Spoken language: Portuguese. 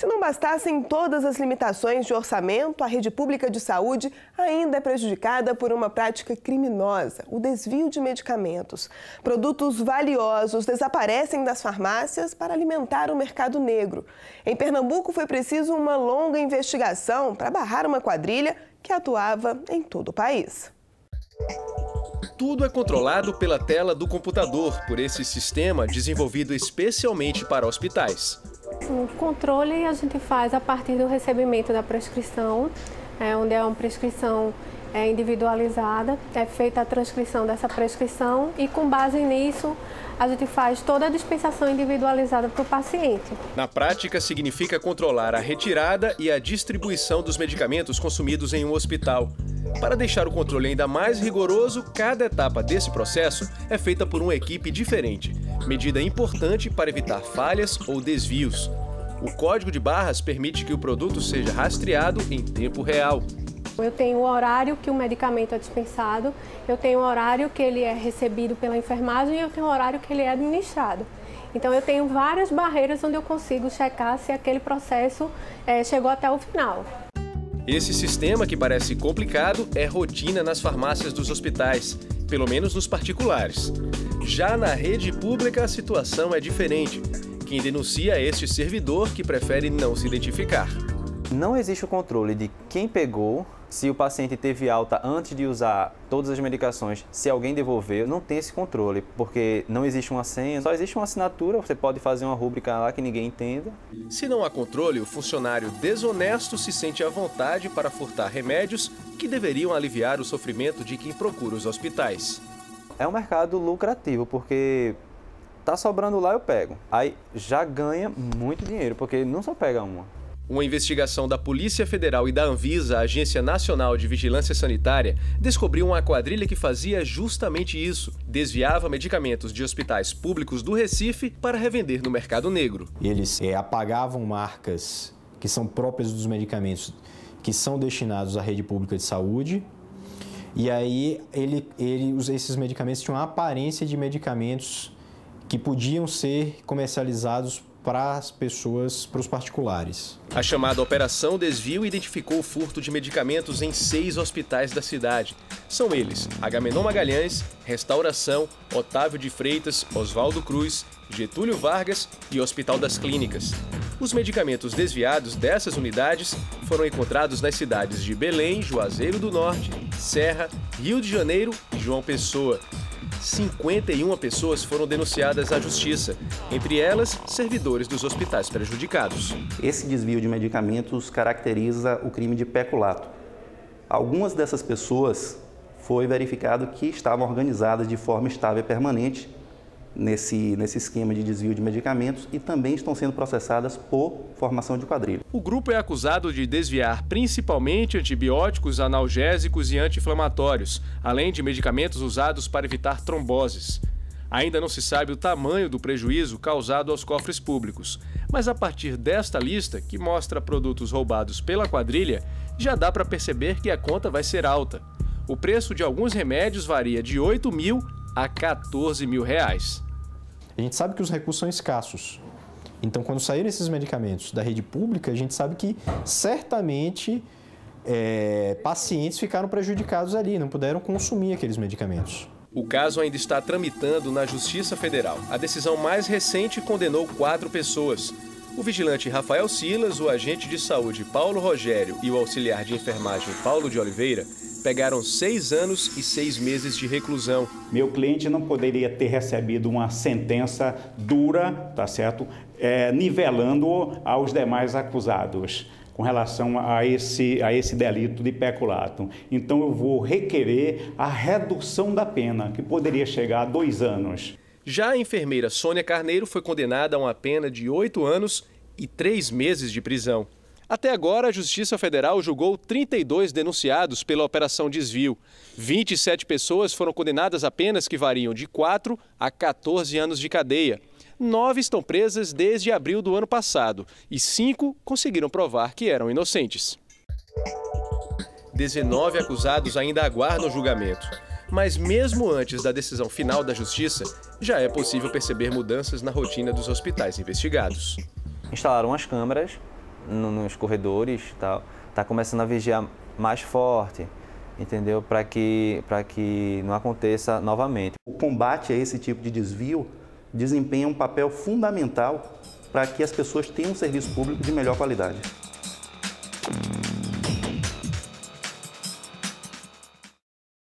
Se não bastassem todas as limitações de orçamento, a rede pública de saúde ainda é prejudicada por uma prática criminosa, o desvio de medicamentos. Produtos valiosos desaparecem das farmácias para alimentar o mercado negro. Em Pernambuco, foi preciso uma longa investigação para barrar uma quadrilha que atuava em todo o país. Tudo é controlado pela tela do computador, por esse sistema desenvolvido especialmente para hospitais. O controle a gente faz a partir do recebimento da prescrição, onde é uma prescrição individualizada, é feita a transcrição dessa prescrição e com base nisso a gente faz toda a dispensação individualizada para o paciente. Na prática, significa controlar a retirada e a distribuição dos medicamentos consumidos em um hospital. Para deixar o controle ainda mais rigoroso, cada etapa desse processo é feita por uma equipe diferente, medida importante para evitar falhas ou desvios. O código de barras permite que o produto seja rastreado em tempo real. Eu tenho o horário que o medicamento é dispensado, eu tenho o horário que ele é recebido pela enfermagem e eu tenho o horário que ele é administrado. Então eu tenho várias barreiras onde eu consigo checar se aquele processo chegou até o final. Esse sistema, que parece complicado, é rotina nas farmácias dos hospitais, pelo menos nos particulares. Já na rede pública, a situação é diferente. Quem denuncia é este servidor que prefere não se identificar. Não existe o controle de quem pegou, se o paciente teve alta antes de usar todas as medicações, se alguém devolveu, não tem esse controle, porque não existe uma senha, só existe uma assinatura, você pode fazer uma rúbrica lá que ninguém entenda. Se não há controle, o funcionário desonesto se sente à vontade para furtar remédios que deveriam aliviar o sofrimento de quem procura os hospitais. É um mercado lucrativo, porque tá sobrando lá, eu pego. Aí já ganha muito dinheiro, porque não só pega uma. Uma investigação da Polícia Federal e da Anvisa, a Agência Nacional de Vigilância Sanitária, descobriu uma quadrilha que fazia justamente isso. Desviava medicamentos de hospitais públicos do Recife para revender no mercado negro. Eles apagavam marcas que são próprias dos medicamentos que são destinados à rede pública de saúde. E aí esses medicamentos tinham a aparência de medicamentos que podiam ser comercializados para as pessoas, para os particulares. A chamada Operação Desvio identificou o furto de medicamentos em 6 hospitais da cidade. São eles: Agamenon Magalhães, Restauração, Otávio de Freitas, Oswaldo Cruz, Getúlio Vargas e Hospital das Clínicas. Os medicamentos desviados dessas unidades foram encontrados nas cidades de Belém, Juazeiro do Norte, Serra, Rio de Janeiro e João Pessoa. 51 pessoas foram denunciadas à justiça, entre elas, servidores dos hospitais prejudicados. Esse desvio de medicamentos caracteriza o crime de peculato. Algumas dessas pessoas foi verificado que estavam organizadas de forma estável e permanente nesse esquema de desvio de medicamentos e também estão sendo processadas por formação de quadrilha. O grupo é acusado de desviar principalmente antibióticos, analgésicos e anti-inflamatórios, além de medicamentos usados para evitar tromboses. Ainda não se sabe o tamanho do prejuízo causado aos cofres públicos, mas a partir desta lista, que mostra produtos roubados pela quadrilha, já dá para perceber que a conta vai ser alta. O preço de alguns remédios varia de R$ 8.000 a R$ 14.000. A gente sabe que os recursos são escassos. Então, quando saírem esses medicamentos da rede pública, a gente sabe que certamente pacientes ficaram prejudicados ali, não puderam consumir aqueles medicamentos. O caso ainda está tramitando na Justiça Federal. A decisão mais recente condenou 4 pessoas. O vigilante Rafael Silas, o agente de saúde Paulo Rogério e o auxiliar de enfermagem Paulo de Oliveira pegaram 6 anos e 6 meses de reclusão. Meu cliente não poderia ter recebido uma sentença dura, tá certo? Nivelando aos demais acusados com relação a esse delito de peculato. Então eu vou requerer a redução da pena, que poderia chegar a 2 anos. Já a enfermeira Sônia Carneiro foi condenada a uma pena de 8 anos e 3 meses de prisão. Até agora, a Justiça Federal julgou 32 denunciados pela Operação Desvio. 27 pessoas foram condenadas a penas que variam de 4 a 14 anos de cadeia. 9 estão presas desde abril do ano passado e 5 conseguiram provar que eram inocentes. 19 acusados ainda aguardam julgamento. Mas mesmo antes da decisão final da Justiça, já é possível perceber mudanças na rotina dos hospitais investigados. Instalaram as câmeras nos corredores, tal, está começando a vigiar mais forte, entendeu? Para que não aconteça novamente. O combate a esse tipo de desvio desempenha um papel fundamental para que as pessoas tenham um serviço público de melhor qualidade.